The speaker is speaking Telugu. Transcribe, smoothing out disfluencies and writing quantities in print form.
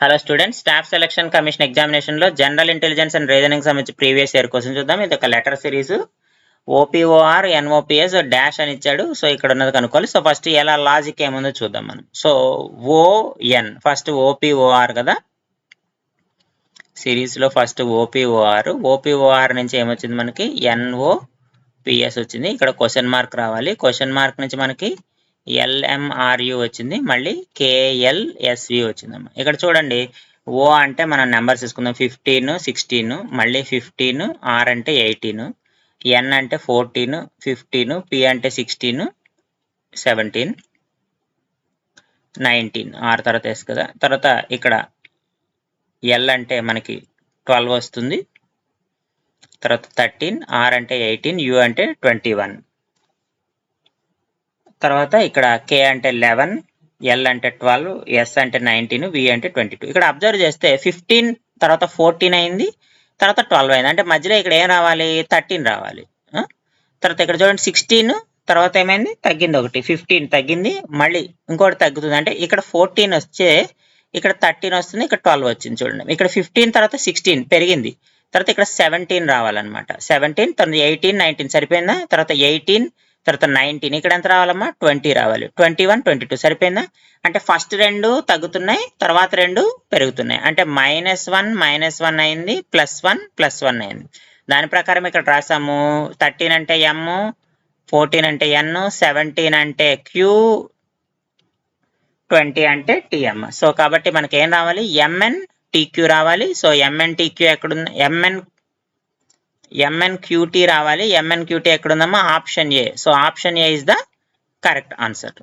Hello students, staff selection commission examination లో జనరల్ ఇంటెలిజెన్స్ అండ్ రీజనింగ్ సంబంధించి ప్రీవియస్ ఇయర్ క్వశ్చన్ చూద్దాం. ఇది ఒక లెటర్ సిరీస్. ఓపీఓఆర్ ఎన్ఓపిఎస్ డాష్ అని ఇచ్చాడు. సో ఇక్కడ ఉన్నది కనుక్కోవాలి. సో ఫస్ట్ ఎలా లాజిక్ ఏముందో చూద్దాం మనం. సో ఓఎన్ ఫస్ట్ ఓపీఓఆర్ కదా, సిరీస్ లో ఫస్ట్ ఓపీఓఆర్ నుంచి ఏమొచ్చింది మనకి ఎన్ఓపిఎస్ వచ్చింది. ఇక్కడ క్వశ్చన్ మార్క్ రావాలి. క్వశ్చన్ మార్క్ నుంచి మనకి ఎల్ఎంఆర్యు వచ్చింది, మళ్ళీ కేఎల్ఎస్వి వచ్చిందమ్మా. ఇక్కడ చూడండి, ఓ అంటే మనం నెంబర్స్ తీసుకుందాం. 15, 16, మళ్ళీ 15, ఆర్ అంటే 18, ఎన్ అంటే 14, 15, పి అంటే 16, 17, 19, ఆర్ తర్వాత వేసు కదా. తర్వాత ఇక్కడ ఎల్ అంటే మనకి 12 వస్తుంది, తర్వాత 13, ఆర్ అంటే 18, యు అంటే 21, తర్వాత ఇక్కడ కే అంటే 11, ఎల్ అంటే 12, ఎస్ అంటే 19, వి అంటే 22. ఇక్కడ అబ్జర్వ్ చేస్తే 15 తర్వాత 14 అయింది, తర్వాత 12 అయింది. అంటే మధ్యలో ఇక్కడ ఏం రావాలి, 13 రావాలి. తర్వాత ఇక్కడ చూడండి 16 తర్వాత ఏమైంది, తగ్గింది ఒకటి, 15 తగ్గింది, మళ్ళీ ఇంకోటి తగ్గుతుంది. అంటే ఇక్కడ 14 వచ్చే ఇక్కడ 13 వస్తుంది, ఇక్కడ 12 వచ్చింది. చూడండి ఇక్కడ 15 తర్వాత 16 పెరిగింది, తర్వాత ఇక్కడ 17 రావాలన్నమాట. 17 తర్వాత 18, 19 సరిపోయిందా, తర్వాత 18 తర్వాత 19, ఇక్కడ ఎంత రావాలమ్మా, 20 రావాలి. 21, 22 సరిపోయిందా. అంటే ఫస్ట్ రెండు తగ్గుతున్నాయి, తర్వాత రెండు పెరుగుతున్నాయి. అంటే -1 అయింది, +1 అయింది. దాని ప్రకారం ఇక్కడ రాసాము. 13 అంటే ఎమ్, 14 అంటే ఎన్, 17 అంటే క్యూ, 20 అంటే టిఎం. సో కాబట్టి మనకి ఏం రావాలి, ఎంఎన్ టీక్యూ రావాలి. సో ఎంఎన్ టీక్యూ ఎక్కడుంది, ఎంఎన్క్యూటీ రావాలి. ఎంఎన్క్యూటీ ఎక్కడుందమ్మా, option A. So option A is the correct answer.